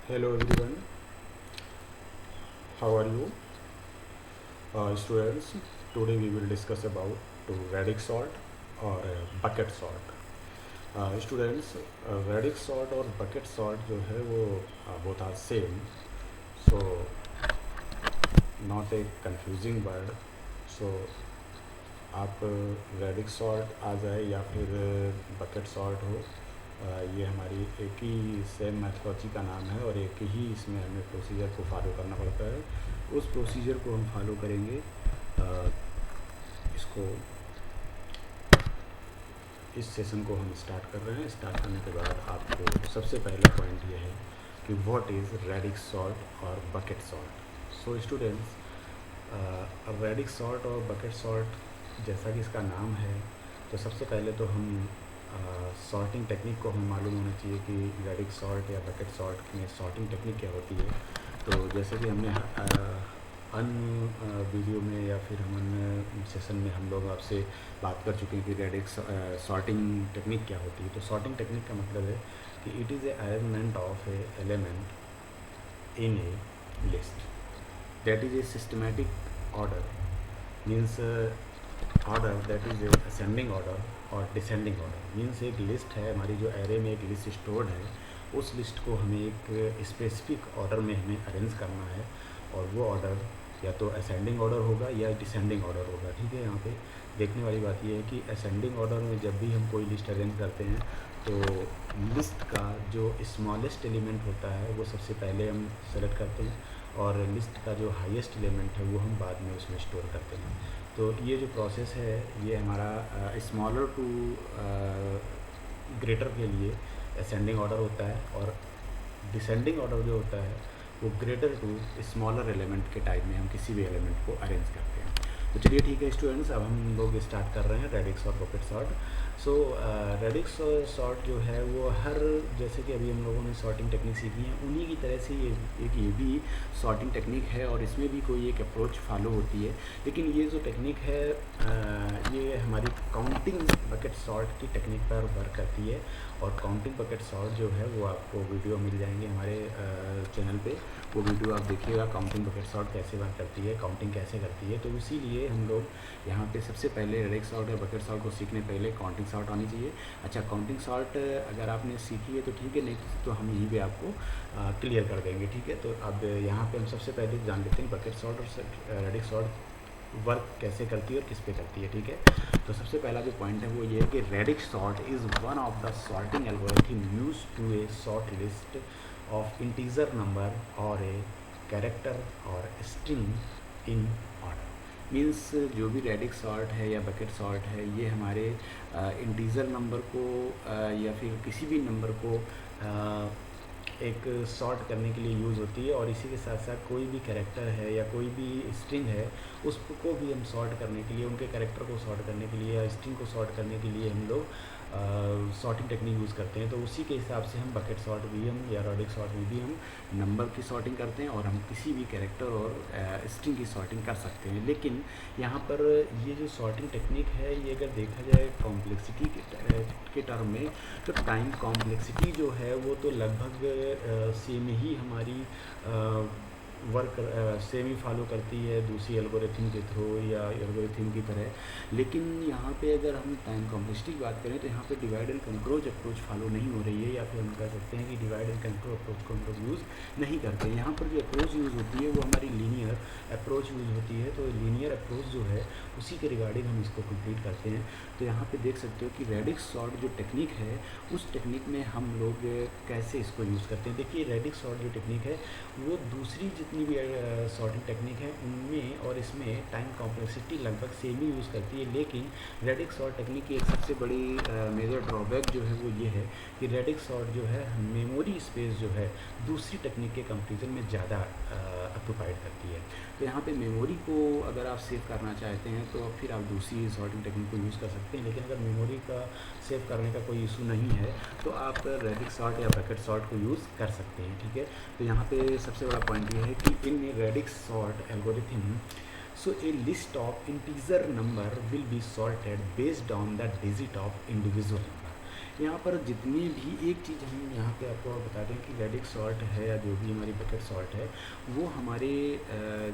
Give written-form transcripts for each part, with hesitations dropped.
Hello everyone, how are you? Students, today we will discuss about to radix sort or bucket sort. Students, radix sort और bucket sort जो है वो both are same, so not a confusing word. So आप radix sort आ जाए या फिर bucket sort हो, ये हमारी एक ही सेम मैथोलॉजी का नाम है और एक ही इसमें हमें प्रोसीजर को फॉलो करना पड़ता है। उस प्रोसीजर को हम फॉलो करेंगे। इसको इस सेशन को हम स्टार्ट कर रहे हैं। स्टार्ट करने के बाद आपको सबसे पहला पॉइंट ये है कि व्हाट इज़ रेडिक्स सॉर्ट और bucket sort. So students, radix sort और बकेट सॉर्ट जैसा कि इसका नाम है, तो सबसे पहले तो हम सॉर्टिंग टेक्निक को हमें मालूम होना चाहिए कि रेडिक्स सॉर्ट या बकेट सॉर्ट में सॉर्टिंग टेक्निक क्या होती है। तो जैसे कि हमने अन्य वीडियो में या फिर हम अन्य सेशन में हम लोग आपसे बात कर चुके हैं कि रेडिक्स सॉर्टिंग टेक्निक क्या होती है। तो सॉर्टिंग टेक्निक का मतलब है कि it is a arrangement of A element in A list that is a systematic order, means order that is a ascending order और डिसेंडिंग ऑर्डर। मीन्स एक लिस्ट है हमारी, जो एरे में एक लिस्ट स्टोर्ड है, उस लिस्ट को हमें एक स्पेसिफिक ऑर्डर में हमें अरेंज करना है और वो ऑर्डर या तो असेंडिंग ऑर्डर होगा या डिसेंडिंग ऑर्डर होगा। ठीक है, यहाँ पे देखने वाली बात ये है कि असेंडिंग ऑर्डर में जब भी हम कोई लिस्ट अरेंज करते हैं तो लिस्ट का जो स्मॉलेस्ट एलिमेंट होता है वो सबसे पहले हम सेलेक्ट करते हैं और लिस्ट का जो हाईएस्ट एलिमेंट है वो हम बाद में उसमें स्टोर करते हैं। तो ये जो प्रोसेस है ये हमारा स्मॉलर टू ग्रेटर के लिए असेंडिंग ऑर्डर होता है और डिसेंडिंग ऑर्डर जो होता है वो ग्रेटर टू स्मॉलर एलिमेंट के टाइप में हम किसी भी एलिमेंट को अरेंज करते हैं। तो चलिए ठीक है स्टूडेंट्स, अब हम लोग स्टार्ट कर रहे हैं रेडिक्स और बकेट सॉर्ट। सो रेडिक्स सॉर्ट जो है वो हर, जैसे कि अभी हम लोगों ने सॉर्टिंग टेक्निक सीखी है उन्हीं की तरह से ये भी सॉर्टिंग टेक्निक है और इसमें भी कोई एक अप्रोच फॉलो होती है। लेकिन ये जो टेक्निक है ये हमारी काउंटिंग बकेट सॉर्ट की टेक्निक पर वर्क करती है और काउंटिंग बकेट सॉर्ट जो है वो आपको वीडियो मिल जाएंगे हमारे चैनल पे। वो वीडियो आप देखिएगा काउंटिंग बकेट सॉर्ट कैसे वर्क करती है, काउंटिंग कैसे करती है। तो इसीलिए हम लोग यहाँ पे सबसे पहले रेडिक्स सॉर्ट या बकेट सॉर्ट को सीखने पहले काउंटिंग सॉर्ट आनी चाहिए। अच्छा, काउंटिंग सॉर्ट अगर आपने सीखी है तो ठीक है, नहीं तो हम यहीं पे आपको क्लियर कर देंगे। ठीक है, तो अब यहाँ पे हम सबसे पहले जान लेते हैं बकेट सॉर्ट और रेडिक्स सॉर्ट वर्क कैसे करती है और किस पे करती है। ठीक है, तो सबसे पहला जो पॉइंट है वो ये है कि radix sort is one of the sorting algorithm use to a sort list of integer number और ए कैरेक्टर और स्ट्रिंग इन ऑर्डर। मीन्स जो भी रेडिक्स सॉर्ट है या बकेट सॉर्ट है ये हमारे इंटीजर नंबर को या फिर किसी भी नंबर को एक सॉर्ट करने के लिए यूज़ होती है और इसी के साथ साथ कोई भी कैरेक्टर है या कोई भी स्ट्रिंग है उसको भी हम सॉर्ट करने के लिए, उनके कैरेक्टर को सॉर्ट करने के लिए या स्ट्रिंग को सॉर्ट करने के लिए हम लोग सॉर्टिंग टेक्निक यूज़ करते हैं। तो उसी के हिसाब से हम बकेट सॉर्ट भी हम या रेडिक्स सॉर्ट में भी हम नंबर की सॉर्टिंग करते हैं और हम किसी भी कैरेक्टर और स्ट्रिंग की सॉर्टिंग कर सकते हैं। लेकिन यहाँ पर ये जो सॉर्टिंग टेक्निक है ये अगर देखा जाए कॉम्प्लेक्सिटी के टर्म में, तो टाइम कॉम्प्लेक्सिटी जो है वो तो लगभग सेम ही हमारी वर्क सेम ही फॉलो करती है दूसरी एल्गोरिथम के थ्रू या एल्गोरिथम की तरह। लेकिन यहाँ पे अगर हम टाइम कॉम्प्लेक्सिटी की बात करें तो यहाँ पे divide and control approach follow नहीं हो रही है, या फिर हम कह सकते हैं कि डिवाइड एंड कंट्रोल अप्रोच को हम लोग यूज़ नहीं करते हैं। यहाँ पर जो अप्रोच यूज़ होती है वो हमारी लीनियर अप्रोच यूज़ होती है। तो लीनियर अप्रोच जो है उसी के रिगार्डिंग हम इसको कंप्लीट करते हैं। तो यहाँ पे देख सकते हो कि रेडिक्स सॉर्ट जो टेक्निक है उस टेक्निक में हम लोग कैसे इसको यूज़ करते हैं। देखिए रेडिक्स सॉर्ट जो टेक्निक है वो दूसरी जितनी भी सॉर्टिंग टेक्निक है उनमें और इसमें टाइम कॉम्प्लेक्सिटी लगभग सेम ही यूज़ करती है। लेकिन रेडिक्स सॉर्ट टेक्निक की एक सबसे बड़ी मेजर ड्रॉबैक जो है वो ये है कि रेडिक्स सॉर्ट जो है मेमोरी स्पेस जो है दूसरी टेक्निक के कंपेरिजन में ज़्यादा ऑक्यूपाइड करती है। तो यहाँ पे मेमोरी को अगर आप सेव करना चाहते हैं तो फिर आप दूसरी सॉर्टिंग टेक्निक को यूज़ कर सकते हैं। लेकिन अगर मेमोरी का सेव करने का कोई इशू नहीं है तो आप रेडिक्स सॉर्ट या बकेट सॉर्ट को यूज़ कर सकते हैं। ठीक है, तो यहाँ पे सबसे बड़ा पॉइंट ये है कि in radix sort algorithm, so a list of integer number will be sorted based on the digit of individual number। यहाँ पर जितनी भी एक चीज़ हम यहाँ पे आपको बता दें कि रेडिक्स सॉर्ट है या जो भी हमारी बकेट सॉर्ट है वो हमारे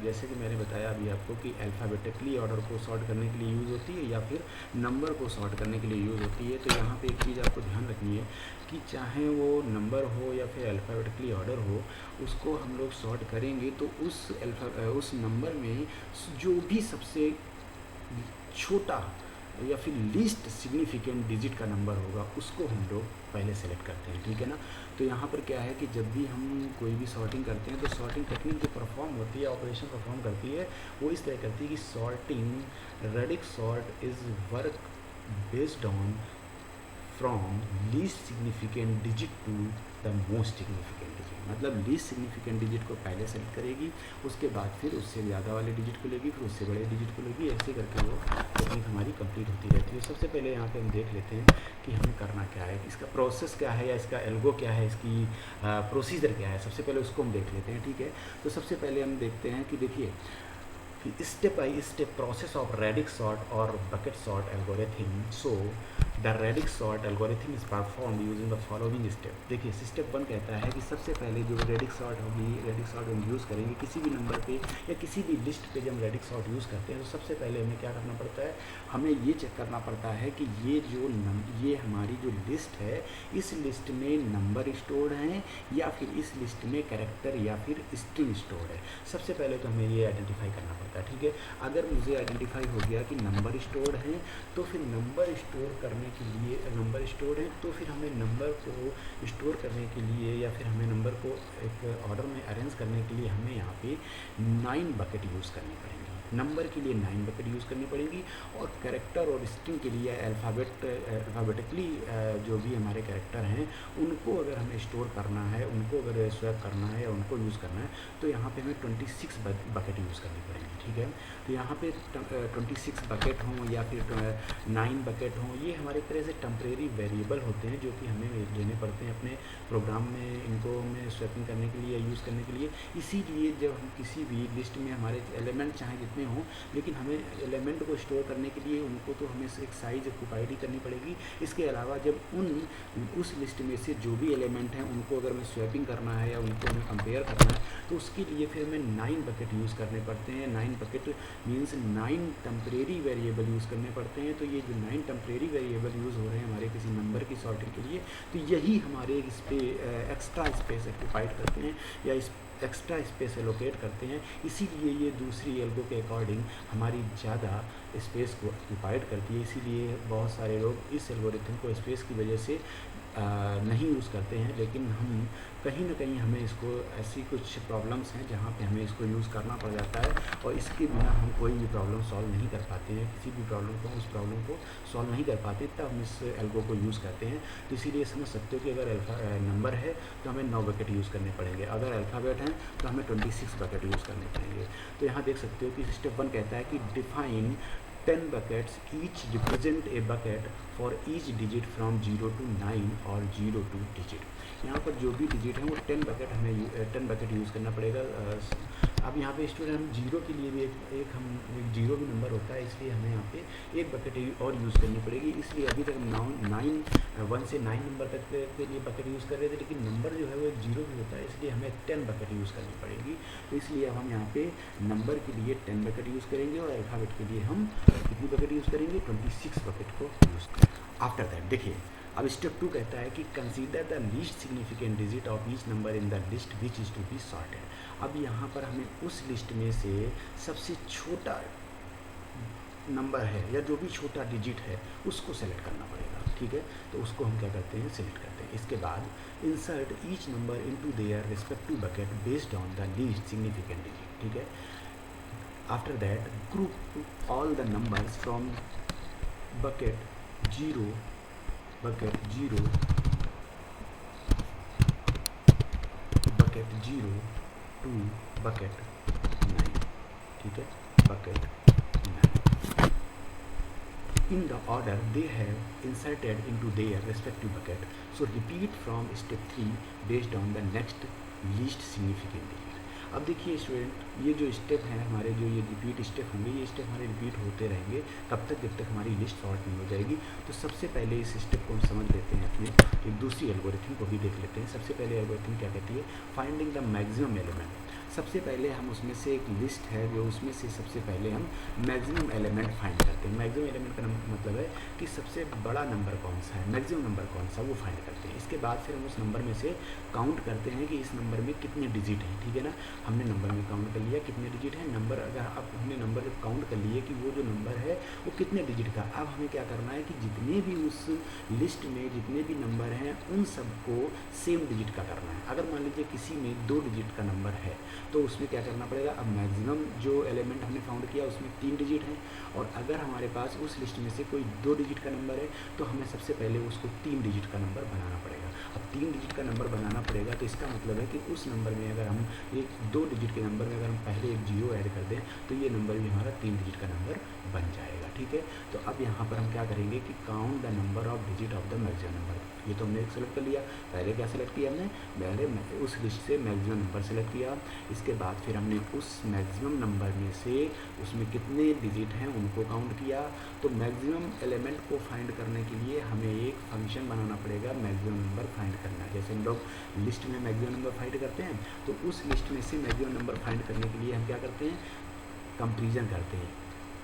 जैसे कि मैंने बताया अभी आपको कि अल्फ़ाबेटिकली ऑर्डर को सॉर्ट करने के लिए यूज़ होती है या फिर नंबर को सॉर्ट करने के लिए यूज़ होती है। तो यहाँ पे एक चीज़ आपको ध्यान रखनी है कि चाहे वो नंबर हो या फिर अल्फ़ाबेटिकली ऑर्डर हो, उसको हम लोग सॉर्ट करेंगे तो उस नंबर में जो भी सबसे छोटा या फिर लीस्ट सिग्निफिकेंट डिजिट का नंबर होगा उसको हम लोग पहले सेलेक्ट करते हैं, ठीक है ना। तो यहाँ पर क्या है कि जब भी हम कोई भी सॉर्टिंग करते हैं तो सॉर्टिंग टेक्निक जो परफॉर्म होती है, ऑपरेशन परफॉर्म करती है, वो इस तरह करती है कि sorting radix sort is work based on from least significant digit to the most significant digit. मतलब लीस्ट सिग्निफिकेंट डिजिट को पहले सेलेक्ट करेगी, उसके बाद फिर उससे ज़्यादा वाले डिजिट को लेगी, फिर उससे बड़े डिजिट को लेगी, ऐसे करके वो टेक्निक हमारी कंप्लीट होती रहती है। सबसे पहले यहाँ पे हम देख लेते हैं कि हमें करना क्या है, इसका प्रोसेस क्या है या इसका एल्गो क्या है, इसकी प्रोसीजर क्या है। सबसे पहले उसको हम देख लेते हैं, ठीक है। तो सबसे पहले हम देखते हैं कि देखिए step by step process of radix sort और bucket sort algorithm. So the radix sort algorithm is perform using the following step. देखिए स्टेप 1 कहता है कि सबसे पहले जो रेडिक्स सॉर्ट होगी, रेडिक्स सॉर्ट हम यूज़ करेंगे किसी भी नंबर पे या किसी भी लिस्ट पे। जब हम रेडिक्स सॉर्ट यूज़ करते हैं तो सबसे पहले हमें क्या करना पड़ता है, हमें ये चेक करना पड़ता है कि ये हमारी जो लिस्ट है, इस लिस्ट में नंबर स्टोर्ड हैं या फिर इस लिस्ट में कैरेक्टर या फिर स्ट्रिंग स्टोर्ड है। सबसे पहले तो हमें ये आइडेंटिफाई करना पड़ता है, ठीक है। अगर मुझे आइडेंटिफाई हो गया कि नंबर स्टोर्ड हैं तो फिर नंबर स्टोर करने के लिए, नंबर स्टोर्ड है तो फिर हमें नंबर को स्टोर करने के लिए या फिर हमें नंबर को एक ऑर्डर में अरेंज करने के लिए हमें यहाँ पे 9 बकेट यूज़ करनी पड़ेंगी। नंबर के लिए 9 बकेट यूज़ करनी पड़ेंगी और कैरेक्टर और स्ट्रिंग के लिए अल्फ़ाबेटिकली जो भी हमारे कैरेक्टर हैं उनको अगर हमें स्टोर करना है, उनको अगर स्वैप करना है या उनको यूज़ करना है तो यहाँ पे हमें 26 बकेट यूज़ करनी पड़ेगी, ठीक है। तो यहाँ पे 26 बकेट हों या फिर 9 बकेट हों, ये हमारे तरह से टेम्परेरी वेरिएबल होते हैं जो कि हमें लेने पड़ते हैं अपने प्रोग्राम में, इनको हमें स्वैपिंग करने के लिए या यूज़ करने के लिए। इसीलिए जब हम किसी भी लिस्ट में हमारे एलिमेंट चाहे जितने हों, लेकिन हमें एलिमेंट को स्टोर करने के लिए उनको तो हमें एक साइज ऑक्यूपाइड करनी पड़ेगी। इसके अलावा जब उस लिस्ट में से जो भी एलिमेंट हैं उनको अगर हमें स्वैपिंग करना है या उनको हमें कंपेयर करना है तो उसके लिए फिर हमें 9 बकेट यूज़ करने पड़ते हैं। 9 bucket means 9 temporary variable use करने पड़ते हैं। तो ये जो 9 टेम्परेरी वेरिएबल यूज़ हो रहे हैं हमारे किसी नंबर की सॉर्टिंग के लिए, तो यही हमारे इस पे एक्स्ट्रा स्पेस ऑक्यूपाइड करते हैं या इस एक्स्ट्रा स्पेस एलोकेट करते हैं। इसीलिए ये दूसरी एल्गो के अकॉर्डिंग हमारी ज़्यादा स्पेस को ऑक्यूपाइड करती है। इसीलिए बहुत सारे लोग इस एल्गोरिथम को स्पेस की वजह से नहीं यूज़ करते हैं, लेकिन हम कहीं ना कहीं हमें इसको ऐसी कुछ प्रॉब्लम्स हैं जहाँ पे हमें इसको यूज़ करना पड़ जाता है और इसके बिना हम कोई भी प्रॉब्लम सॉल्व नहीं कर पाते हैं। किसी भी प्रॉब्लम को, उस प्रॉब्लम को सॉल्व नहीं कर पाते तब हम इस एल्गो को यूज़ करते हैं। तो इसीलिए समझ सकते हो कि अगर नंबर है तो हमें 9 बकेट यूज़ करने पड़ेंगे, अगर अल्फ़ाबेट हैं तो हमें 26 बकेट यूज़ करने पड़ेंगे। तो यहाँ देख सकते हो कि स्टेप 1 कहता है कि define 10 buckets, each represent a bucket for each digit from 0 to 9 और 0 to digit। यहाँ पर जो भी डिजिट हैं वो 10 बकेट यूज़ करना पड़ेगा। अब यहाँ पे स्टूडेंट हम 0 के लिए भी एक 0 भी नंबर होता है, इसलिए हमें यहाँ पे एक बकेट और यूज़ करनी पड़ेगी। इसलिए अभी तक हम 1 से 9 नंबर तक के लिए बकेट यूज़ कर रहे थे, लेकिन नंबर जो है वो 0 भी होता है, इसलिए हमें 10 बकेट यूज़ करनी पड़ेगी। तो इसलिए अब हम यहाँ पे नंबर के लिए 10 बकेट यूज़ करेंगे और अल्फ़ाबेट के लिए हम कितनी बकेट यूज़ करेंगे, 26 बकेट को यूज़ करेंगे। आफ्टर दैट देखिए अब स्टेप 2 कहता है कि consider the least significant digit of each number in the list which is to be sorted. अब यहाँ पर हमें उस लिस्ट में से सबसे छोटा नंबर है या जो भी छोटा डिजिट है उसको सेलेक्ट करना पड़ेगा, ठीक है। तो उसको हम क्या करते हैं, सेलेक्ट करते हैं। इसके बाद insert each number into their respective bucket based on the least significant digit, ठीक है। After that group all the numbers from bucket 0 bucket 0 to bucket 9, ठीक है, bucket 9 in the order they have inserted into their respective bucket. So repeat from step 3 based on the next least significant digit. अब देखिए student, ये जो step हैं हमारे, जो ये रिपीट स्टेप होंगे, ये स्टेप हमारे रिपीट होते रहेंगे कब तक, जब तक हमारी लिस्ट सॉर्ट नहीं हो जाएगी। तो सबसे पहले इस स्टेप को हम समझ लेते हैं, अपने एक दूसरी एल्गोरिथम को भी देख लेते हैं। सबसे पहले एल्गोरिथम क्या कहती है, फाइंडिंग द मैक्सिमम एलिमेंट। सबसे पहले हम उसमें से एक लिस्ट है जो, उसमें से सबसे पहले हम मैक्सिमम एलिमेंट फाइंड करते हैं। मैक्सिमम एलिमेंट का मतलब है कि सबसे बड़ा नंबर कौन सा है, मैक्सिमम नंबर कौन सा, वो फाइंड करते हैं। इसके बाद फिर हम उस नंबर में से काउंट करते हैं कि इस नंबर में कितने डिजिट हैं, ठीक है ना। हमने नंबर में काउंट कर लिया कितने डिजिट हैं, नंबर अगर अब हमने नंबर जब काउंट कर लिए कि वो जो नंबर है वो कितने डिजिट का, अब हमें क्या करना है कि जितने भी उस लिस्ट में जितने भी नंबर हैं उन सबको सेम डिजिट का करना है। अगर मान लीजिए किसी में 2 डिजिट का नंबर है तो उसमें क्या करना पड़ेगा, अब मैक्सिमम जो एलिमेंट हमने फाउंड किया उसमें 3 डिजिट हैं, और अगर हमारे पास उस लिस्ट में से कोई 2 डिजिट का नंबर है तो हमें सबसे पहले उसको 3 डिजिट का नंबर बनाना पड़ेगा। अब 3 डिजिट का नंबर बनाना पड़ेगा तो इसका मतलब है कि उस नंबर में अगर हम एक 2 डिजिट के नंबर में अगर हम पहले एक 0 ऐड कर दें तो ये नंबर भी हमारा 3 डिजिट का नंबर बन जाएगा, ठीक है। तो अब यहाँ पर हम क्या करेंगे कि count the number of digit of the maximum number. ये तो हमने एक सेलेक्ट कर लिया, पहले क्या सेलेक्ट किया हमने, पहले उस लिस्ट से मैक्सिमम नंबर सेलेक्ट किया। इसके बाद फिर हमने उस मैक्सिमम नंबर में से उसमें कितने डिजिट हैं उनको काउंट किया। तो मैक्सिमम एलिमेंट को फाइंड करने के लिए हमें एक फंक्शन बनाना पड़ेगा मैक्सिमम नंबर फाइंड करना। जैसे हम लोग लिस्ट में मैक्सिमम नंबर फाइंड करते हैं, तो उस लिस्ट में से मैक्सिमम नंबर फाइंड करने के लिए हम क्या करते हैं, कंपेरिजन करते हैं।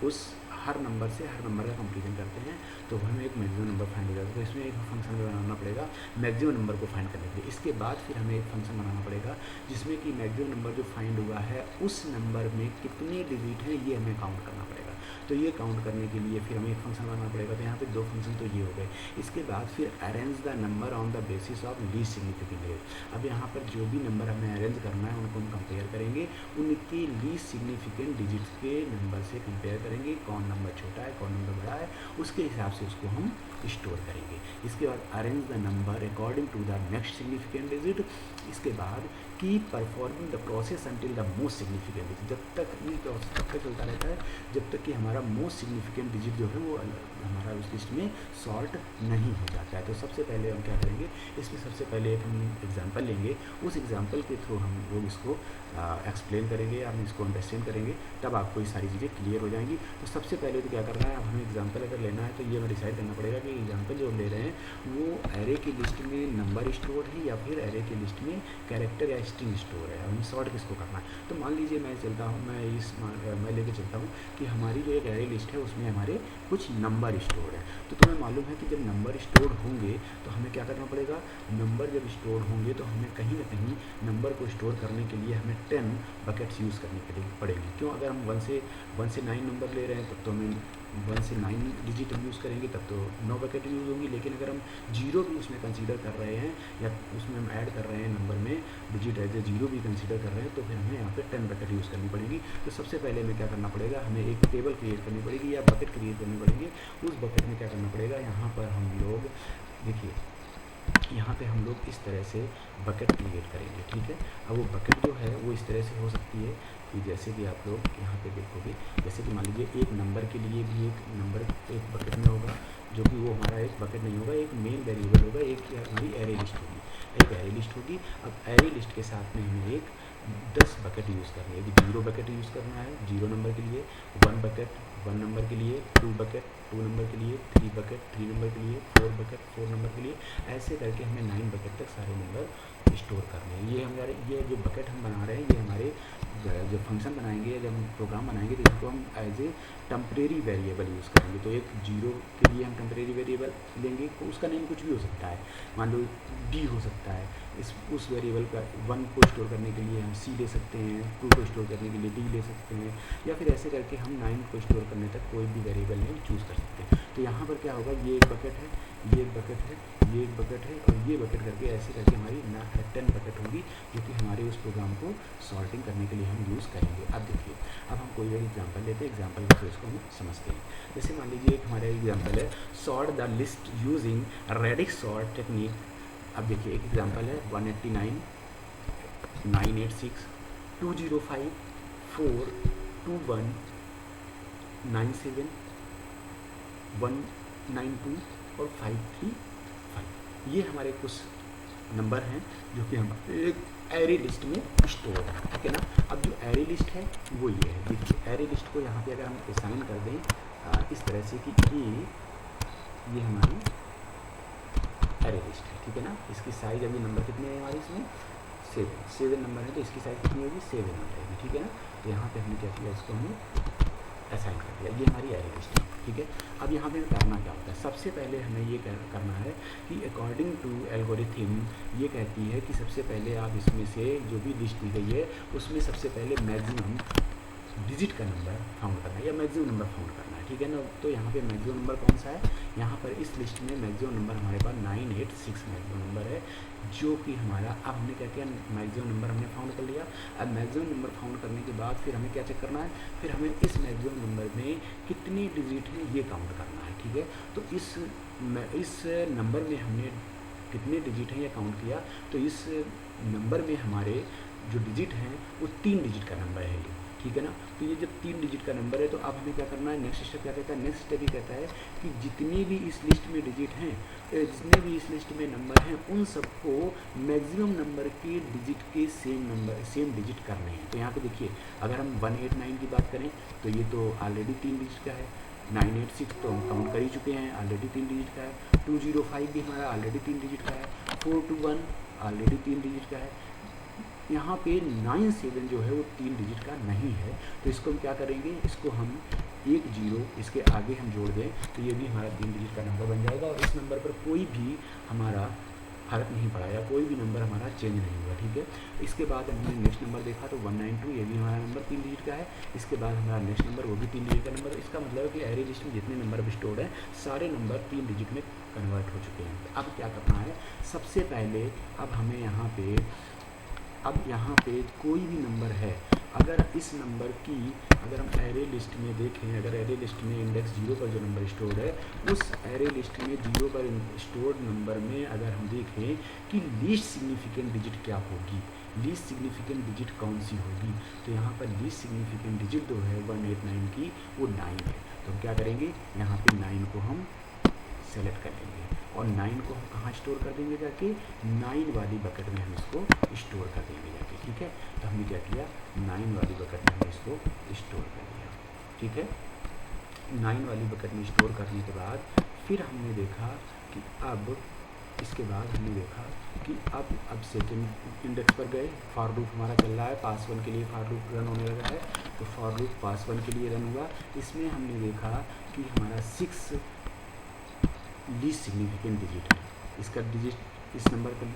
उस हर नंबर से हर नंबर का कंपेरिजन करते हैं तो हमें एक मैक्सिमम नंबर फाइंड हो जाता है। तो इसमें एक फंक्शन बनाना पड़ेगा मैक्सिमम नंबर को फाइंड करने के लिए। इसके बाद फिर हमें एक फंक्शन बनाना पड़ेगा जिसमें कि मैक्सिमम नंबर जो फाइंड हुआ है उस नंबर में कितने डिजिट हैं ये हमें काउंट करना पड़ेगा। तो ये काउंट करने के लिए फिर हमें एक फंक्शन बनाना पड़ेगा। तो यहाँ पे 2 फंक्शन तो ये हो गए। इसके बाद फिर arrange the number on the basis of least significant digit. अब यहाँ पर जो भी नंबर हमें अरेंज करना है उनको हम कंपेयर करेंगे, उनके लीस्ट सिग्निफिकेंट डिजिट्स के नंबर से कंपेयर करेंगे, कौन नंबर छोटा है कौन नंबर बड़ा है, उसके हिसाब से उसको हम स्टोर करेंगे। इसके बाद arrange the number according to the next significant digit. इसके बाद keep performing the process until the most significant digit. जब तक ये प्रोसेस तब तक चलता रहता है जब तक कि हमारा मोस्ट सिग्निफिकेंट डिजिट जो है वो हमारा उस लिस्ट में सॉर्ट नहीं हो जाता है। तो सबसे पहले हम क्या करेंगे, इसमें सबसे पहले एक हम एग्जांपल लेंगे, उस एग्जांपल के थ्रू हम लोग इसको एक्सप्लेन करेंगे, हम इसको अंडरस्टैंड करेंगे, तब आपको ये सारी चीज़ें क्लियर हो जाएंगी। तो सबसे पहले तो क्या करना है, अब हमें एग्जांपल अगर लेना है तो ये हमें डिसाइड करना पड़ेगा कि एग्जांपल जो हम ले रहे हैं वो एरे की लिस्ट में नंबर स्टोर है या फिर एरे की लिस्ट में कैरेक्टर या स्ट्रिंग स्टोर है। हमें सॉर्ट किसको करना है। तो मान लीजिए मैं लेके चलता हूँ कि हमारी जो एक एरे लिस्ट है उसमें हमारे कुछ नंबर स्टोर है। तो तुम्हें मालूम है कि जब नंबर स्टोर होंगे तो हमें क्या करना पड़ेगा, नंबर जब स्टोर होंगे तो हमें कहीं ना कहीं नंबर को स्टोर करने के लिए हमें 10 बकेट्स यूज़ करने के लिए पड़ेंगे। क्यों, अगर हम 1 से 9 नंबर ले रहे हैं तब तो हमें 1 से 9 डिजिट हम यूज़ करेंगे तब तो 9 बकेट यूज़ होंगी। लेकिन अगर हम 0 भी उसमें कंसीडर कर रहे हैं या उसमें हम ऐड कर रहे हैं नंबर में डिजिट एज ए 0 भी कंसीडर कर रहे हैं तो फिर हमें यहाँ पे 10 बकेट यूज़ करनी पड़ेगी। तो सबसे पहले हमें क्या करना पड़ेगा, हमें एक टेबल क्रिएट करनी पड़ेगी या बकेट क्रिएट करनी पड़ेगी। उस बकेट में क्या करना पड़ेगा, यहाँ पर हम लोग देखिए यहाँ पे हम लोग इस तरह से बकेट क्रिएट करेंगे, ठीक है। अब वो बकेट जो है वो इस तरह से हो सकती है कि जैसे कि आप लोग यहाँ पे देखोगे, जैसे कि मान लीजिए एक नंबर के लिए भी एक नंबर एक बकेट में होगा, जो कि वो हमारा एक बकेट नहीं होगा, एक मेन वेरिएबल होगा, एक हमारी एरे लिस्ट होगी, एक एरे लिस्ट होगी। अब एरे लिस्ट के साथ में हमें एक 10 बकेट यूज़ करनी है। 0 बकेट यूज़ करना है 0 नंबर के लिए, 1 बकेट 1 नंबर के लिए, 2 बकेट 2 नंबर के लिए, 3 बकेट 3 नंबर के लिए, 4 बकेट 4 नंबर के लिए, ऐसे करके हमें 9 बकेट तक सारे नंबर स्टोर करने हैं। ये हमारे ये जो बकेट हम बना रहे हैं ये हमारे जो फंक्शन बनाएंगे, जब हम प्रोग्राम बनाएंगे तो इसको हम as a temporary variable use करेंगे। तो एक 0 के लिए हम टेम्परेरी वेरिएबल लेंगे, तो उसका नेम कुछ भी हो सकता है, मान लो डी हो सकता है। उस वेरिएबल का 1 को स्टोर करने के लिए हम सी ले सकते हैं, 2 को स्टोर करने के लिए डी ले सकते हैं, या फिर ऐसे करके हम 9 को स्टोर करने तक कोई भी वेरिएबल नेम चूज़ कर सकते हैं। तो यहाँ पर क्या होगा, ये एक बकेट है, ये एक बकेट है, ये एक बकेट है और ये बकेट करके ऐसे करके हमारी 10 बकेट होगी जो कि हमारे उस प्रोग्राम को सॉर्टिंग करने के लिए हम यूज़ करेंगे। अब देखिए, अब हम कोई एक एग्जांपल लेते हैं, एग्जांपल के थ्रू इसको हम समझते हैं। जैसे मान लीजिए एक हमारा एग्जांपल है sort the list using radix sort technique. अब देखिए एक एग्जांपल है 189 986 205 4 21 97 192 और 535। ये हमारे कुछ नंबर हैं जो कि हम एक एरे लिस्ट में स्टोर है, ठीक है ना। अब जो एरे लिस्ट है वो ये है, देखिए एरे लिस्ट को यहाँ पे अगर हम असाइन कर दें इस तरह से कि ये हमारी एरे लिस्ट है, ठीक है ना। इसकी साइज अभी नंबर कितने हैं हमारे इसमें 7 नंबर है, तो इसकी साइज कितनी होगी 7 हो जाएगी, ठीक है ना। तो यहाँ पे हमने क्या किया, इसको हमने असाइन कर दिया, ये हमारी एरे लिस्ट है, ठीक है। अब यहाँ पे करना क्या होता है, सबसे पहले हमें ये करना है कि अकॉर्डिंग टू एल्गोरिथम ये कहती है कि सबसे पहले आप इसमें से जो भी लिस्ट दी गई है उसमें सबसे पहले मैक्सिमम डिजिट का नंबर फाउंड करना है या मैक्सिमम नंबर फाउंड करना है, ठीक है ना। तो यहाँ पे मैक्सिमम नंबर कौन सा है, यहाँ पर इस लिस्ट में मैक्सिमम नंबर हमारे पास 986 मैक्सिमम नंबर है, जो कि हमारा अब हमने क्या किया, मैक्सिमम नंबर हमने फाउंड कर लिया। अब मैक्सिमम नंबर फाउंड करने के बाद फिर हमें क्या चेक करना है, फिर हमें इस मैक्सिमम नंबर में कितने डिजिट हैं ये काउंट करना है, ठीक है। तो इस नंबर में हमने कितने डिजिट हैं ये काउंट किया, तो इस नंबर में हमारे जो डिजिट हैं वो 3 डिजिट का नंबर है ये, ठीक है ना। तो ये जब 3 डिजिट का नंबर है तो अब हमें क्या करना है, नेक्स्ट स्टेप क्या कहता है, नेक्स्ट स्टेप ये कहता है कि जितने भी इस लिस्ट में डिजिट हैं, जितने भी इस लिस्ट में नंबर हैं, उन सबको मैक्सिमम नंबर के डिजिट के सेम डिजिट करने हैं। तो यहाँ पे देखिए अगर हम 189 की बात करें तो ये तो ऑलरेडी 3 डिजिट का है, 986 तो हम काउंट कर ही चुके हैं, ऑलरेडी 3 डिजिट का है, 205 भी हमारा ऑलरेडी 3 डिजिट का है, 421 ऑलरेडी 3 डिजिट का है। यहाँ पे 97 जो है वो 3 डिजिट का नहीं है, तो इसको हम क्या करेंगे, इसको हम 1 0 इसके आगे हम जोड़ दें तो ये भी हमारा 3 डिजिट का नंबर बन जाएगा और इस नंबर पर कोई भी हमारा फर्क नहीं पड़ा या कोई भी नंबर हमारा चेंज नहीं हुआ, ठीक है। इसके बाद हमने नेक्स्ट नंबर देखा तो 192, ये भी हमारा नंबर 3 डिजिट का है। इसके बाद हमारा नेक्स्ट नंबर वो भी 3 डिजिट का नंबर है। इसका मतलब है कि एरे लिस्ट में जितने नंबर अब स्टोर्ड हैं सारे नंबर 3 डिजिट में कन्वर्ट हो चुके हैं। अब क्या करना है, सबसे पहले अब हमें यहाँ पे कोई भी नंबर है, अगर इस नंबर की अगर हम एरे लिस्ट में देखें, अगर एरे लिस्ट में इंडेक्स 0 पर जो नंबर स्टोर्ड है उस एरे लिस्ट में 0 पर स्टोर्ड नंबर में अगर हम देखें कि लीस्ट सिग्निफिकेंट डिजिट क्या होगी, लीस्ट सिग्निफिकेंट डिजिट कौन सी होगी, तो यहाँ पर लीस्ट सिग्निफिकेंट डिजिट जो है 189 की वो 9 है। तो हम क्या करेंगे, यहाँ पे 9 को हम सेलेक्ट कर लेंगे और 9 को हम कहाँ स्टोर कर देंगे, जाके 9 वाली बकेट में हम इसको स्टोर कर देंगे जाके, ठीक है। तो हमने क्या किया, 9 वाली बकेट में हमने इसको स्टोर कर दिया, ठीक है। 9 वाली बकेट में स्टोर करने के बाद फिर हमने देखा कि अब इसके बाद हमने देखा कि अब सेकेंड इंडेक्स पर गए, फॉर लूप हमारा चल रहा है, पास 1 के लिए फॉर लूप रन होने लगा है, तो फॉर लूप पास 1 के लिए रन हुआ। इसमें हमने देखा कि हमारा 6 लीस्ट सिग्निफिकेंट डिजिट है, इसका डिजिट इस नंबर का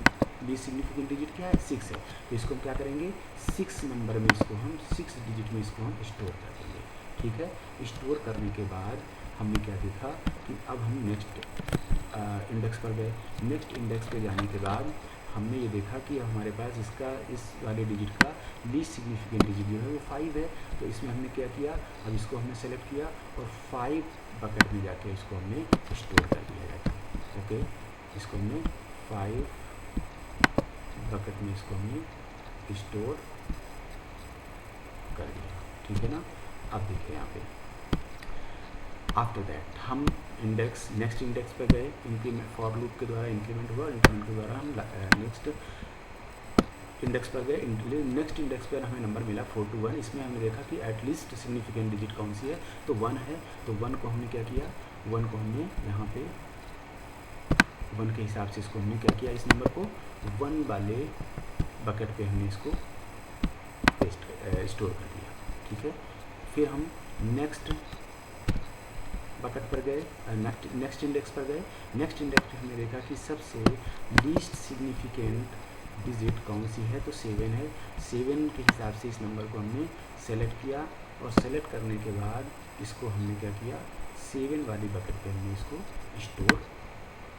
लीस्ट सिग्निफिकेंट डिजिट क्या है 6 है, तो इसको हम क्या करेंगे 6 नंबर में इसको हम 6 डिजिट में इसको हम स्टोर कर देंगे, ठीक है। स्टोर करने के बाद हमने क्या देखा कि अब हम नेक्स्ट इंडेक्स पर गए। नेक्स्ट इंडेक्स पे जाने के बाद हमने ये देखा कि हमारे पास इस वाले डिजिट का लीस्ट सिग्निफिकेंट डिजिट जो है वो 5 है, तो इसमें हमने क्या किया, अब इसको हमने सेलेक्ट किया और 5 बकेट में जाके इसको हमने स्टोर कर दिया जाके, ओके। इसको हमने 5 बकेट में इसको हमने स्टोर कर दिया, ठीक है ना। अब देखिए यहाँ पे आफ्टर दैट हम नेक्स्ट इंडेक्स पर गए, इंक्रीमेंट फॉर लूप के द्वारा इंक्रीमेंट हुआ, इंक्रीमेंट के द्वारा हम नेक्स्ट इंडेक्स पर गए। नेक्स्ट इंडेक्स पर हमें नंबर मिला 421। इसमें हमने देखा कि एटलीस्ट सिग्निफिकेंट डिजिट कौन सी है, तो 1 है, तो 1 को हमने क्या किया, 1 को हमने यहाँ पे 1 के हिसाब से इसको हमने क्या किया, इस नंबर को 1 वाले बकेट पे हमने इसको स्टोर कर दिया, ठीक है। फिर हम नेक्स्ट बकेट पर गए, नेक्स्ट इंडेक्स पर गए। नेक्स्ट इंडेक्स पे हमने देखा कि सबसे लीस्ट सिग्निफिकेंट डिजिट कौन सी है, तो 7 है। 7 के हिसाब से इस नंबर को हमने सेलेक्ट किया और सेलेक्ट करने के बाद इसको हमने क्या किया, 7 वाली बकेट पे हमने इसको स्टोर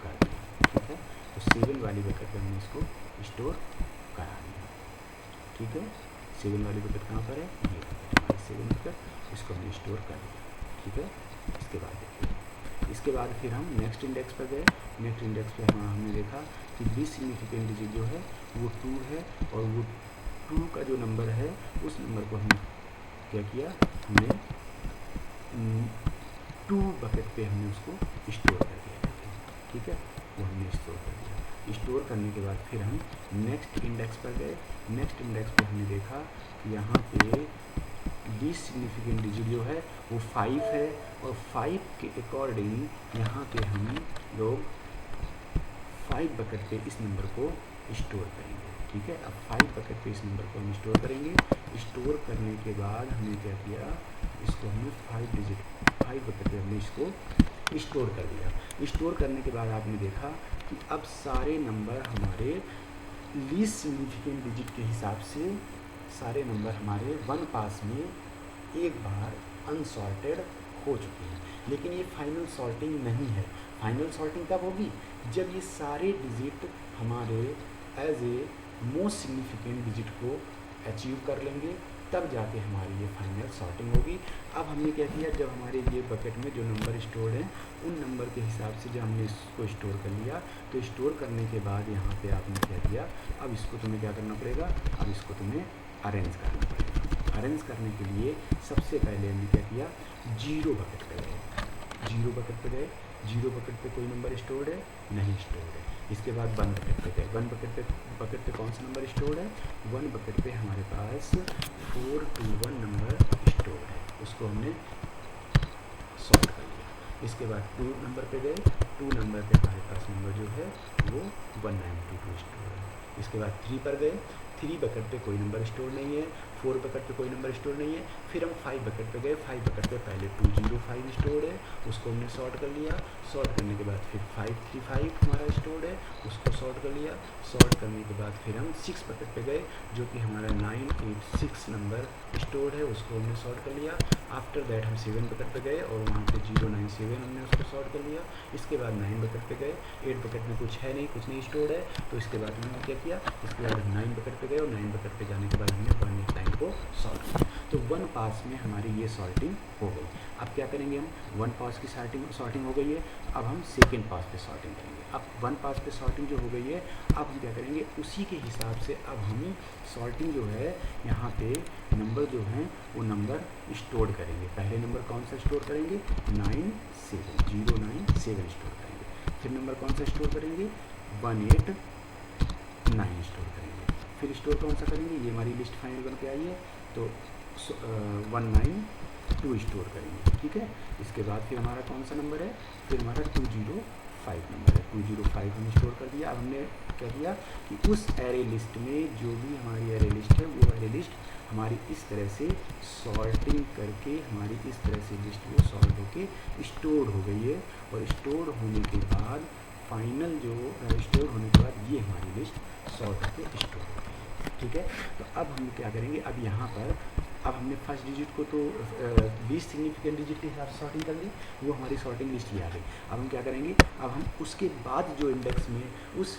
कर दिया, ठीक है। तो 7 वाली बकेट पे हमने इसको स्टोर करा दिया, ठीक है। 7 वाली बकेट कहाँ पर है, ये हमारी 7 बकेट, इसको हमने स्टोर कर दिया, ठीक है। इसके बाद फिर हम नेक्स्ट इंडेक्स पर गए। नेक्स्ट इंडेक्स पे हमने देखा कि लीस्ट सिग्निफिकेंट डिजिट जो है वो 2 है और वो 2 का जो नंबर है उस नंबर को हमने क्या किया, हमने 2 बकेट पे हमने उसको स्टोर कर दिया, ठीक है, वो हमने स्टोर कर दिया। स्टोर करने के बाद फिर हम नेक्स्ट इंडेक्स पर गए। नेक्स्ट इंडेक्स पर हमने देखा कि यहाँ पे लीस्ट सिग्निफिकेंट डिजिट जो है वो 5 है, और 5 के अकॉर्डिंग यहाँ पे हम लोग 5 बकेट पे इस नंबर को स्टोर करेंगे। ठीक है, अब 5 बकेट पे इस नंबर को हम स्टोर करेंगे। स्टोर करने के बाद हमने क्या किया, इसको हमने 5 बकेट पे हमने इसको स्टोर कर दिया। स्टोर करने के बाद आपने देखा कि अब सारे नंबर हमारे लीस्ट सिग्निफिकेंट डिजिट के हिसाब से सारे नंबर हमारे वन पास में एक बार अनसॉर्टेड हो चुके हैं। लेकिन ये फाइनल सॉर्टिंग नहीं है। फाइनल सॉर्टिंग कब होगी, जब ये सारे डिजिट हमारे as a most significant digit को अचीव कर लेंगे, तब जाके हमारी ये फाइनल सॉर्टिंग होगी। अब हमने क्या किया, जब हमारे ये बकेट में जो नंबर स्टोर हैं उन नंबर के हिसाब से जब हमने इसको स्टोर कर लिया, तो स्टोर करने के बाद यहाँ पे आपने क्या किया, अब इसको तुम्हें क्या करना पड़ेगा, अब इसको तुम्हें अरेंज करना पड़ेगा। अरेंज करने के लिए सबसे पहले हमने क्या किया, 0 बकेट पे गए। 0 बकेट पे गए, 0 बकेट पे कोई नंबर स्टोर्ड है, नहीं स्टोर्ड है। इसके बाद 1 बकेट पे गए। 1 बकेट पे कौन सा नंबर स्टोर्ड है, 1 बकेट पे हमारे पास 421 नंबर स्टोर्ड है, उसको हमने सॉर्ट कर लिया। इसके बाद 2 नंबर पे गए। 2 नंबर पे हमारे पास नंबर जो है वो 1922 स्टोर है। इसके बाद 3 पर गए। 3 बकेट पे कोई नंबर स्टोर नहीं है। 4 बकेट पे कोई नंबर स्टोर नहीं है। फिर हम 5 बकेट पे गए। 5 बकेट पे पहले 205 स्टोर है, उसको हमने सॉर्ट कर लिया। सॉर्ट करने के बाद फिर 535 हमारा स्टोर है, उसको सॉर्ट कर लिया। सॉर्ट करने के बाद फिर हम 6 बकेट पे गए, जो कि हमारा 986 नंबर स्टोर है, उसको हमने सॉर्ट कर लिया। आफ्टर दैट हम 7 बकेट पे गए और वहाँ पे 097 हमने उसको सॉर्ट कर लिया। इसके बाद 9 बकेट पे गए। 8 बकेट में कुछ है नहीं, कुछ नहीं स्टोर है, तो इसके बाद हमने क्या किया, इसके बाद हम 9 बकेट पे गए और 9 बकेट पे जाने के बाद हमने 189 को सॉल्व किया। तो 1 पास में हमारी ये सॉर्टिंग हो गई। अब क्या करेंगे हम, 1 पास की सॉर्टिंग हो गई है, अब हम सेकेंड पास पे सॉर्टिंग करेंगे। अब 1 पास पे सॉर्टिंग जो हो गई है, अब हम क्या करेंगे, उसी के हिसाब से अब हम सॉर्टिंग जो है यहाँ पे नंबर जो हैं वो नंबर स्टोर करेंगे। पहले नंबर कौन सा स्टोर करेंगे, 097 स्टोर करेंगे। फिर नंबर कौन सा स्टोर करेंगे, 189 स्टोर करेंगे। फिर स्टोर कौन सा करेंगे, ये हमारी लिस्ट फाइनल बन के आई है, तो 192 स्टोर करेंगे। ठीक है, इसके बाद फिर हमारा कौन सा नंबर है, फिर हमारा 205 नंबर है। 205 हमने स्टोर कर दिया। अब हमने क्या किया कि उस एरे लिस्ट में जो भी हमारी एरे लिस्ट है, वो एरे लिस्ट हमारी इस तरह से सॉर्टिंग करके हमारी इस तरह से लिस्ट वो सॉर्ट होके स्टोर हो गई है। और स्टोर होने के बाद फाइनल जो स्टोर होने के बाद ये हमारी लिस्ट सॉर्ट होकर स्टोर हो गई। ठीक है, तो अब हम क्या करेंगे, अब यहाँ पर अब हमने फर्स्ट डिजिट को तो लीस्ट सिग्निफिकेंट डिजिट के हिसाब से सॉर्टिंग कर ली, वो हमारी सॉर्टिंग लिस्ट ही आ गई। अब हम क्या करेंगे, अब हम उसके बाद जो इंडेक्स में उस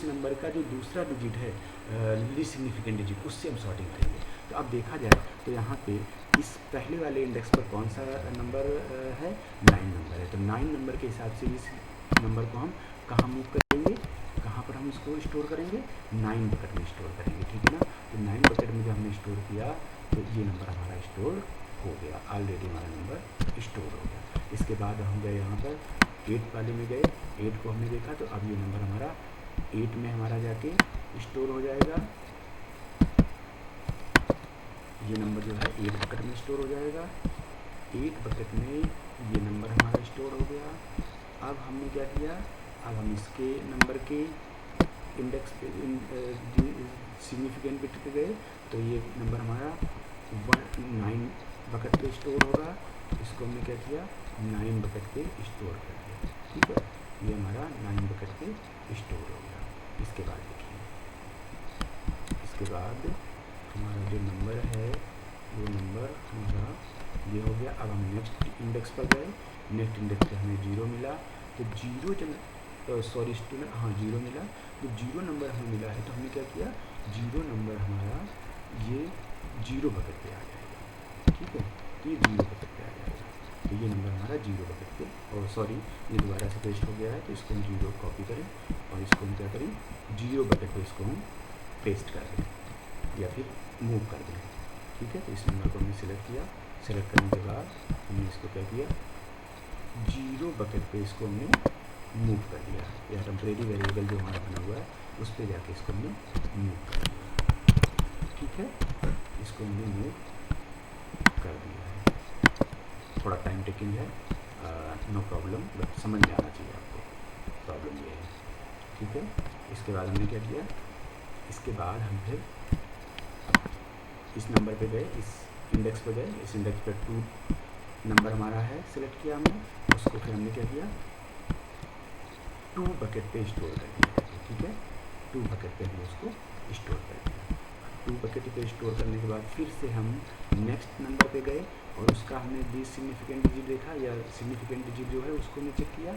नंबर का जो दूसरा डिजिट है लीस्ट सिग्निफिकेंट डिजिट, उससे हम सॉर्टिंग करेंगे। तो अब देखा जाए तो यहाँ पे इस पहले वाले इंडेक्स पर कौन सा नंबर है, 9 नंबर है। तो 9 नंबर के हिसाब से इस नंबर को हम कहाँ मूव करेंगे, कहाँ पर हम इसको स्टोर करेंगे, 9 बकेट में स्टोर करेंगे। ठीक है ना, तो 9 बकेट में जब हमने स्टोर किया तो ये नंबर हमारा स्टोर हो गया, ऑलरेडी हमारा नंबर स्टोर हो गया। इसके बाद हम गए यहाँ पर 8 वाले में गए, 8 को हमने देखा, तो अब ये नंबर हमारा 8 में हमारा जाके स्टोर हो जाएगा। ये नंबर जो है 8 बकेट में स्टोर हो जाएगा। 8 बकेट में ये नंबर हमारा स्टोर हो गया। अब हमने क्या किया, अब हम इसके नंबर के इंडेक्स पे सिग्निफिकेंट बिट पे गए, तो ये नंबर हमारा 9 बकेट पे स्टोर होगा। इसको हमने क्या किया, 9 बकेट पे स्टोर कर दिया। ठीक है, ये हमारा 9 बकेट पे स्टोर हो गया। इसके बाद देखिए, इसके बाद हमारा जो नंबर है वो नंबर हमारा ये हो गया। अब हम नेक्स्ट इंडेक्स पर गए, नेक्स्ट इंडेक्स पे हमें 0 मिला, तो 0 स्टूडेंट हाँ 0 मिला। तो 0 नंबर हमें मिला है, तो हमने क्या किया, 0 नंबर हमारा ये 0 बकेट पे आ जाएगा। ठीक है, तो ये 0 बकेट पे आ जाएगा। तो ये नंबर हमारा 0 बकेट पे, और सॉरी ये दोबारा से पेस्ट हो गया है, तो इसको हम 0 कॉपी करें और इसको हम क्या करें, 0 बकेट पे इसको हम पेस्ट कर दें या फिर मूव कर दें। ठीक है, तो इस नंबर को हमने सिलेक्ट किया। सिलेक्ट करने के बाद हमने इसको क्या किया, 0 बकेट पे इसको हमने मूव कर दिया, या टेम्परेरी वेरिएबल जो हमारा बना हुआ है उस पर जाके इसको हमने मूव कर दिया। ठीक है, इसको हमने मूव कर दिया है। थोड़ा टाइम टेकिंग है, नो प्रॉब्लम, बट समझ में आना चाहिए आपको, प्रॉब्लम ये है। ठीक है, इसके बाद हमने क्या किया, इसके बाद हम फिर इस नंबर पे गए, इस इंडेक्स पे गए, इस इंडेक्स पे 2 नंबर हमारा है, सिलेक्ट किया हमने, उसको फिर हमने क्या किया, 2 बकेट पे स्टोर कर दिया। ठीक है, 2 बकेट पे हमने उसको स्टोर कर दिया। 2 बकेट पे स्टोर करने के बाद फिर से हम नेक्स्ट नंबर पे गए और उसका हमने लीस्ट सिग्निफिकेंट डिजिट देखा, या सिग्निफिकेंट डिजिट जो है उसको हमने चेक किया।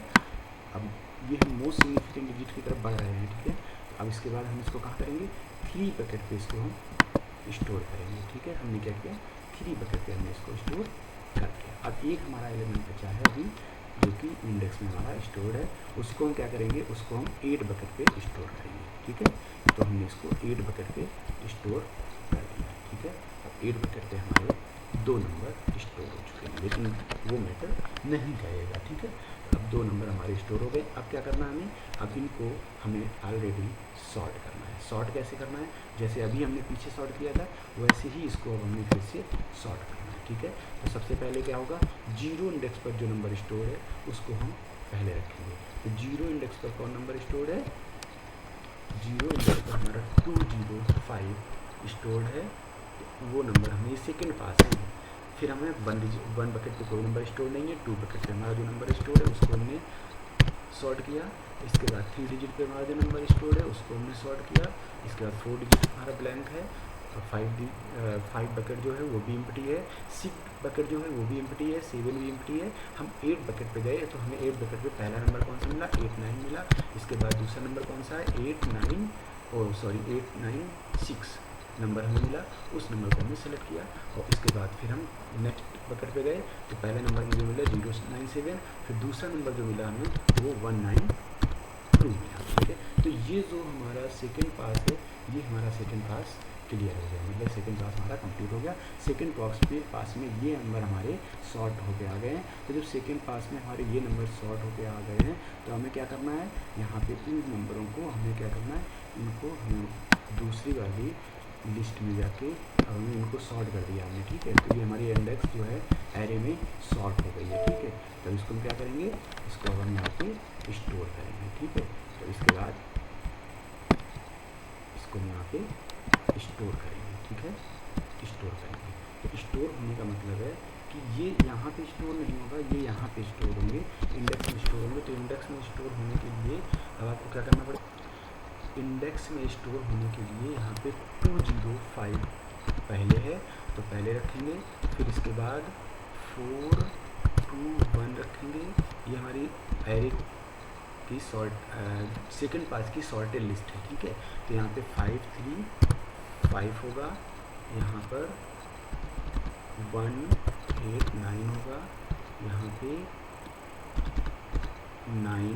अब ये हम मोस्ट सिग्निफिकेंट डिजिट की तरफ बढ़ रहे हैं। ठीक है, अब इसके बाद हम इसको कहाँ करेंगे, 3 बकेट पे इसको हम स्टोर करेंगे। ठीक है, हमने क्या किया, 3 बकेट पे हमने इसको स्टोर कर दिया। अब एक हमारा एलिमेंट बचा है अभी, जो कि इंडेक्स में हमारा स्टोर है, उसको हम क्या करेंगे, उसको हम 8 बकेट पे स्टोर करेंगे। ठीक है, तो हमने इसको 8 बकेट पे स्टोर कर दिया। ठीक है, अब 8 बकेट पे हमारे 2 नंबर स्टोर हो चुके हैं, लेकिन वो मैटर नहीं करेगा। ठीक है, अब 2 नंबर हमारे स्टोर हो गए। अब क्या करना है हमें, अब इनको हमें ऑलरेडी सॉर्ट करना है। सॉर्ट कैसे करना है, जैसे अभी हमने पीछे सॉर्ट किया था वैसे ही इसको अब हमें फिर से सॉर्ट करना है। ठीक है, तो सबसे पहले क्या होगा, 0 इंडेक्स पर जो नंबर स्टोर है उसको हम पहले रखेंगे। तो 0 इंडेक्स पर कौन नंबर स्टोर है, 0 इंडेक्स पर हमारा 205 स्टोर्ड है, तो वो नंबर हमें सेकेंड पास है। फिर हमें 1 बकेट पे कोई नंबर स्टोर नहीं है, 2 बकेट पे हमारा जो नंबर स्टोर है उसको हमने सॉर्ट किया। इसके बाद 3 डिजिट पे हमारा जो नंबर स्टोर है उसको हमने सॉर्ट किया। इसके बाद 4 डिजिट हमारा ब्लैंक है, और 5 बकेट जो है वो भी एम्प्टी है, 6 बकेट जो है वो भी एम्प्टी है, 7 भी एम्प्टी है। हम 8 बकेट पे गए तो हमें 8 बकेट पे पहला नंबर कौन सा मिला, 8 9 मिला। इसके बाद दूसरा नंबर कौन सा है, 8 9 6 नंबर हमें मिला, उस नंबर को हमने सेलेक्ट किया। और इसके बाद फिर हम नेक्स्ट बकेट पे गए तो पहले नंबर मुझे मिला 097, फिर दूसरा नंबर जो मिला हमें वो 192 मिला। ठीक है, तो ये जो हमारा सेकेंड पास है, ये हमारा सेकेंड पास क्लियर हो गया, मतलब सेकेंड पास हमारा कंप्लीट हो गया। सेकेंड पास में ये नंबर हमारे सॉर्ट होके आ गए हैं। तो जब सेकेंड पास में हमारे ये नंबर सॉर्ट होके आ गए हैं तो हमें क्या करना है, यहाँ पे इन नंबरों को हमें क्या करना है, इनको हमें दूसरी वाली लिस्ट में जाके अब हमने इनको सॉर्ट कर दिया हमने। ठीक है, तो ये हमारी इंडेक्स जो है एरे में सॉर्ट हो गई है। ठीक है, तो इसको हम क्या करेंगे, इसको अब हम यहाँ पे स्टोर करेंगे। ठीक है, तो इसके बाद इसको हम यहाँ पे स्टोर करेंगे। ठीक है, स्टोर करेंगे। तो स्टोर होने का मतलब है कि ये यहाँ पे स्टोर नहीं होगा, ये यहाँ पे स्टोर होंगे, इंडेक्स में स्टोर होंगे। तो इंडेक्स में स्टोर होने के लिए अब आपको क्या करना पड़ेगा, इंडेक्स में स्टोर होने के लिए यहाँ पे 205 पहले है तो पहले रखेंगे, फिर इसके बाद 4 2 1 रखेंगे। ये हमारी एरे की सेकंड पास की सॉर्टेड लिस्ट है। ठीक है, तो यहाँ पे 5 3 5 होगा, यहाँ पर 1 8 9 होगा, यहाँ पे 9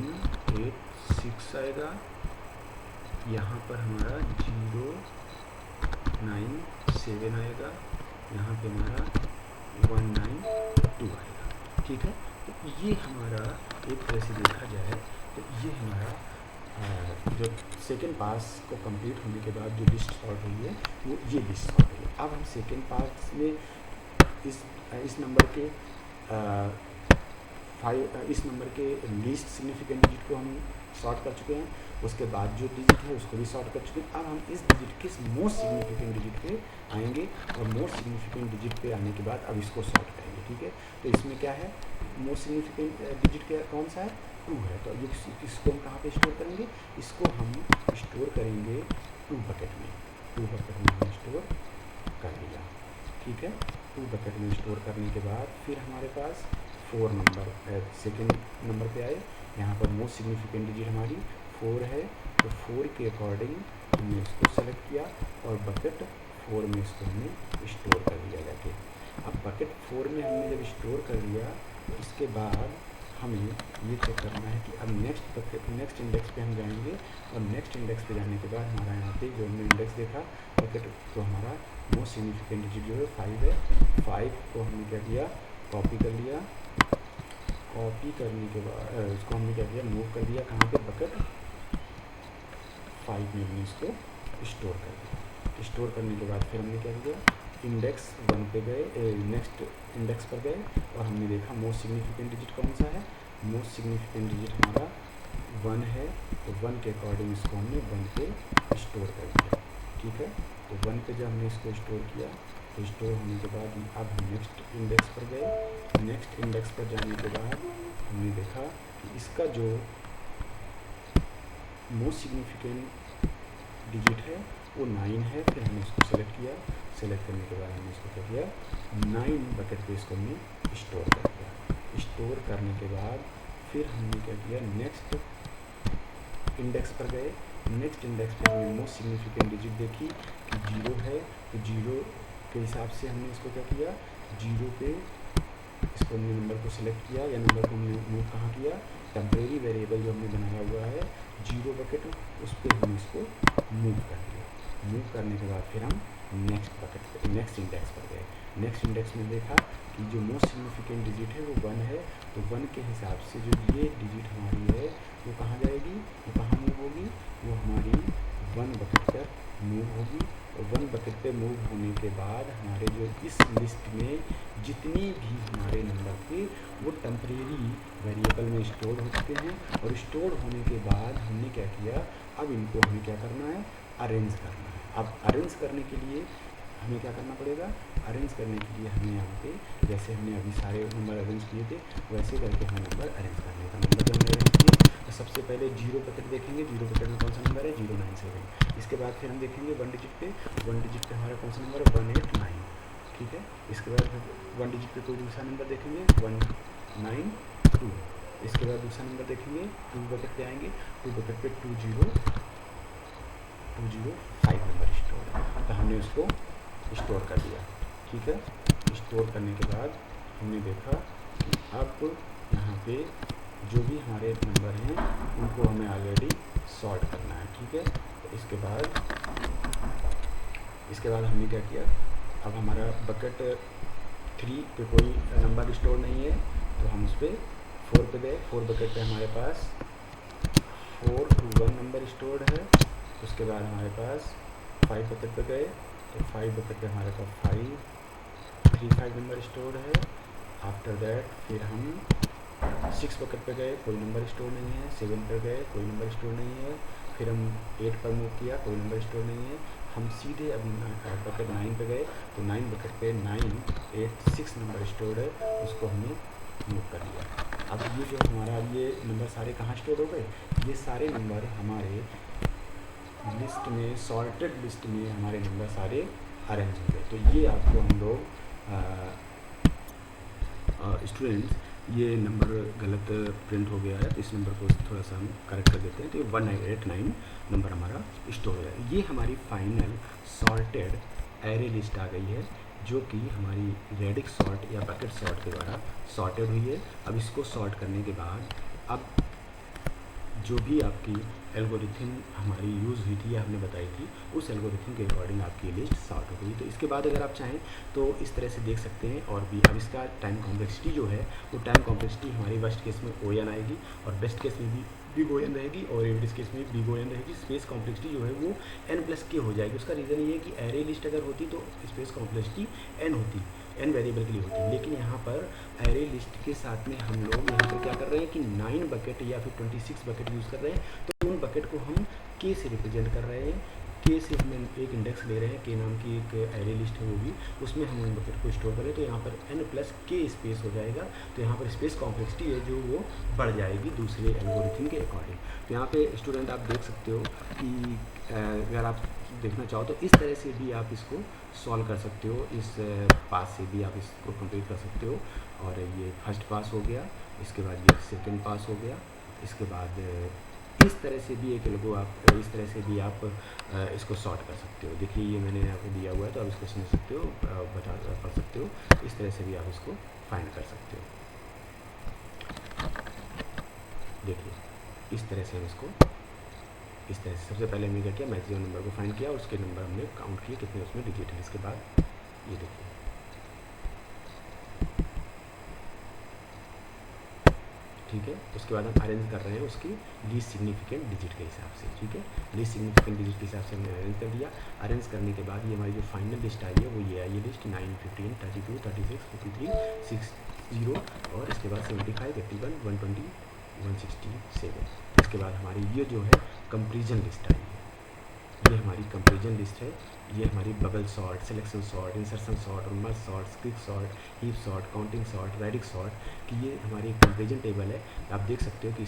8 6 आएगा, यहाँ पर हमारा 0 9 7 आएगा, यहाँ पे हमारा 1 9 2 आएगा। ठीक है, तो ये हमारा एक तरह से देखा जाए तो ये हमारा जो सेकेंड पास को कंप्लीट होने के बाद जो लिस्ट सॉर्ट हुई है वो ये लिस्ट सॉर्ट हुई है। अब हम सेकेंड पास में इस नंबर के इस नंबर के लीस्ट सिग्निफिकेंट डिजिट को हम सॉर्ट कर चुके हैं, उसके बाद जो डिजिट है उसको भी सॉर्ट कर चुके हैं। अब हम इस डिजिट के मोस्ट सिग्निफिकेंट डिजिट पे आएंगे, और मोस्ट सिग्निफिकेंट डिजिट पे आने के बाद अब इसको सॉर्ट करेंगे। ठीक है, तो इसमें क्या है, मोस्ट सिग्निफिकेंट डिजिट क्या कौन सा है, 2 है। तो इसको हम कहाँ पे स्टोर करेंगे, इसको हम स्टोर करेंगे 2 बकेट में। 2 बकेट में हम स्टोर कर लिया। ठीक है, 2 बकेट में स्टोर करने के बाद फिर हमारे पास 4 नंबर सेकेंड नंबर पे आए, यहाँ पर मोस्ट सिग्निफिकेंट डिजिट हमारी 4 है, तो 4 के अकॉर्डिंग हमने इसको सेलेक्ट किया और बकेट 4 में इसको हमने स्टोर कर लिया जाके। अब बकेट 4 में हमने जब स्टोर कर लिया तो इसके बाद हमें ये चेक करना है कि अब नेक्स्ट इंडेक्स पे हम जाएंगे, और नेक्स्ट इंडेक्स पे जाने के बाद हमारा यहाँ पे जो हमने इंडेक्स देखा बकेट, तो हमारा मोस्ट सिग्निफिकेंट डिजिट जो है 5 है। 5 को हमने क्या किया, कॉपी कर लिया, कॉपी करने के बाद इसको हमने क्या किया, मूव कर दिया कहाँ पे, बकेट 5 में हमने इसको स्टोर कर दिया। स्टोर करने के बाद फिर हमने क्या किया, इंडेक्स 1 पे गए, नेक्स्ट इंडेक्स पर गए और हमने देखा मोस्ट सिग्निफिकेंट डिजिट कौन सा है, मोस्ट सिग्निफिकेंट डिजिट हमारा 1 है, तो 1 के अकॉर्डिंग इसको हमने 1 पे स्टोर कर दिया। ठीक है, तो 1 पे जब हमने इसको स्टोर किया तो स्टोर होने के बाद अब हम नेक्स्ट इंडेक्स पर गए। नेक्स्ट इंडेक्स पर जाने के बाद हमने देखा कि इसका जो मोस्ट सिग्निफिकेंट डिजिट है वो 9 है। फिर हमने इसको सेलेक्ट किया, सेलेक्ट करने के बाद हमने इसको क्या किया, 9 बकेट पे इसको हमने स्टोर कर दिया। स्टोर करने के बाद फिर हमने क्या किया, नेक्स्ट इंडेक्स पर गए। नेक्स्ट इंडेक्स पे हमने मोस्ट सिग्निफिकेंट डिजिट देखी कि 0 है, तो 0 के हिसाब से हमने इसको क्या किया, 0 पे इसको हमने नंबर को सिलेक्ट किया या नंबर को हमने मूव कहाँ किया, टेम्परेरी वेरिएबल जो हमने बनाया हुआ है 0 बकेट, उस पर हमने इसको मूव कर दिया। मूव करने के बाद फिर हम नेक्स्ट बकेट पे, नेक्स्ट इंडेक्स पर गए। नेक्स्ट इंडेक्स में देखा कि जो मोस्ट सिग्निफिकेंट डिजिट है वो 1 है, तो 1 के हिसाब से जो ये डिजिट हमारी है वो कहाँ जाएगी, वो कहाँ मूव होगी, वो हमारी 1 बकेट पर मूव होगी। और 1 बकेट पे मूव होने के बाद हमारे जो इस लिस्ट में जितने भी हमारे नंबर थे वो टेम्परेरी वेरिएबल में स्टोर हो चुके हैं। और स्टोर होने के बाद हमने क्या किया, अब इनको हमें क्या करना है, अरेंज करना है। अब अरेंज करने के लिए हमें क्या करना पड़ेगा, अरेंज करने के लिए हमें यहाँ पे जैसे हमने अभी सारे नंबर अरेंज किए थे वैसे करके हमें नंबर अरेंज करने का। नंबर जब हमने अरेंज किए तो सबसे पहले 0 बकेट देखेंगे, 0 बकेट में कौन सा नंबर है, 097। इसके बाद फिर हम देखेंगे 1 डिजिट पे, 1 डिजिट पे हमारा कौन सा नंबर है, 189। ठीक है, इसके बाद 1 डिजिट पे कोई दूसरा नंबर देखेंगे, 192। इसके बाद दूसरा नंबर देखेंगे, 2 बकेट पे आएंगे, 2 बकेट पे 205 नंबर स्टोर है, तो हमने उसको स्टोर कर दिया। ठीक है, स्टोर करने के बाद हमने देखा कि अब यहाँ पे जो भी हमारे नंबर हैं उनको हमें ऑलरेडी सॉर्ट करना है। ठीक है, तो इसके बाद हमने क्या किया, अब हमारा बकेट 3 पे कोई नंबर स्टोर नहीं है तो हम उस पर 4 पे गए। 4 बकेट पे हमारे पास 421 नंबर स्टोर्ड है। उसके बाद हमारे पास 5 बकेट पे गए तो 5 बकेट पे हमारे पास 535 नंबर स्टोर्ड है। आफ्टर दैट फिर हम 6 बकेट पे गए, कोई नंबर स्टोर नहीं है। 7 पे गए, कोई नंबर स्टोर नहीं है। फिर हम 8 पर मूव किया, कोई नंबर स्टोर नहीं है। हम सीधे अब बकेट 9 पे गए तो 9 बकेट पे 986 नंबर स्टोर है, उसको हमने मूव कर लिया। अब ये जो हमारा ये नंबर सारे कहाँ स्टोर हो गए, ये सारे नंबर हमारे लिस्ट में, सॉर्टेड लिस्ट में हमारे नंबर सारे अरेंज हो गए। तो ये आपको हम लोग स्टूडेंट्स, ये नंबर गलत प्रिंट हो गया है तो इस नंबर को थोड़ा सा हम करेक्ट कर देते हैं। तो 189 नंबर हमारा स्टोर हो गया। ये हमारी फाइनल सॉर्टेड एरे लिस्ट आ गई है जो कि हमारी रेडिक्स सॉर्ट या बकेट सॉर्ट के द्वारा सॉर्टेड हुई है। अब इसको सॉर्ट करने के बाद अब जो भी आपकी एल्गोरिथम हमारी यूज़ हुई थी या हमने बताई थी उस एल्गोरिथम के अकॉर्डिंग आपकी लिस्ट सॉर्ट हो गई। तो इसके बाद अगर आप चाहें तो इस तरह से देख सकते हैं। और भी अब इसका टाइम कॉम्प्लेक्सिटी जो है वो टाइम कॉम्प्लेक्सिटी हमारी वर्स्ट केस में ON आएगी और बेस्ट केस में भी बिग ON रहेगी और एवरेज केस में बिग ON रहेगी। स्पेस कॉम्प्लेक्सिटी जो है वो n+k हो जाएगी। उसका रीज़न ये है कि एरे लिस्ट अगर होती तो स्पेस कॉम्प्लेक्सिटी n होती, n वेरिएबल के लिए होती है। लेकिन यहाँ पर एरे लिस्ट के साथ में हम लोग यहाँ पर क्या कर रहे हैं कि 9 बकेट या फिर 26 बकेट यूज़ कर रहे हैं। तो उन बकेट को हम k से रिप्रेजेंट कर रहे हैं। k से हम एक इंडेक्स ले रहे हैं, k नाम की एक एरे लिस्ट है वो भी, उसमें हम उन बकेट को स्टोर करें तो यहाँ पर n+k स्पेस हो जाएगा। तो यहाँ पर स्पेस कॉम्प्लेक्सिटी है जो वो बढ़ जाएगी दूसरे एल्गोरिथम के अकॉर्डिंग। तो यहाँ पे स्टूडेंट आप देख सकते हो कि अगर आप देखना चाहो तो इस तरह से भी आप इसको सॉल्व कर सकते हो, इस पास से भी आप इसको कंप्लीट कर सकते हो। और ये फर्स्ट पास हो गया, इसके बाद ये सेकंड पास हो गया, इसके बाद इस तरह से भी एक लोगो आप इस तरह से भी आप इसको सॉर्ट कर सकते हो। देखिए ये मैंने आपको दिया हुआ है तो आप इसको समझ सकते हो, पढ़ सकते हो। इस तरह से भी आप इसको फाइंड कर सकते हो। देखिए इस तरह से हम इसको इस तरह से सबसे पहले हमने क्या किया, मैक्सिमम नंबर को फाइंड किया और उसके नंबर हमने काउंट किए कितने उसमें डिजिट है। इसके बाद ये देखिए ठीक है। उसके बाद हम अरेंज कर रहे हैं उसकी लीस्ट सिग्निफिकेंट डिजिट के हिसाब से, ठीक है। लीस्ट सिग्निफिकेंट डिजिट के हिसाब से हमने अरेंज कर दिया। अरेंज करने के बाद ये हमारी जो फाइनल लिस्ट आई है वो ये आई, ये लिस्ट 9, 15, 32, 36, 53, 60 और इसके बाद 75, 81, 120, 167। इसके बाद हमारी ये जो है कंपेरिजन लिस्ट आई है, ये हमारी कंपेरिजन लिस्ट है। ये हमारी bubble sort, selection sort, insertion sort, merge sort, quick sort, heap sort, counting sort, radix sort कि ये हमारी कंपेरिजन टेबल है। आप देख सकते हो कि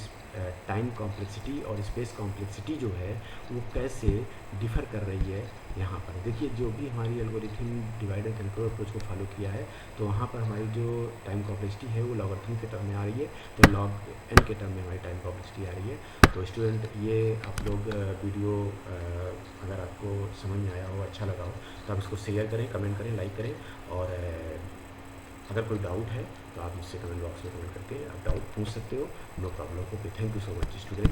टाइम कॉम्प्लेक्सिटी और स्पेस कॉम्प्लेक्सिटी जो है वो कैसे डिफ़र कर रही है। यहाँ पर देखिए जो भी हमारी algorithm divide and control approach को फॉलो किया है तो वहाँ पर हमारी जो टाइम कॉम्प्लेक्सिटी है वो लॉगरिथम के टर्म में आ रही है, तो लॉग एन के टर्म में हमारी टाइम कॉम्प्लेक्सिटी आ रही है। तो स्टूडेंट ये आप लोग वीडियो अगर आपको समझ में आया हो, अच्छा लगा हो तो आप इसको शेयर करें, कमेंट करें, लाइक करें। और अगर कोई डाउट है तो आप मुझसे कमेंट बॉक्स में कमेंट करके आप डाउट पूछ सकते हो। No problem. Okay, thank you so much student.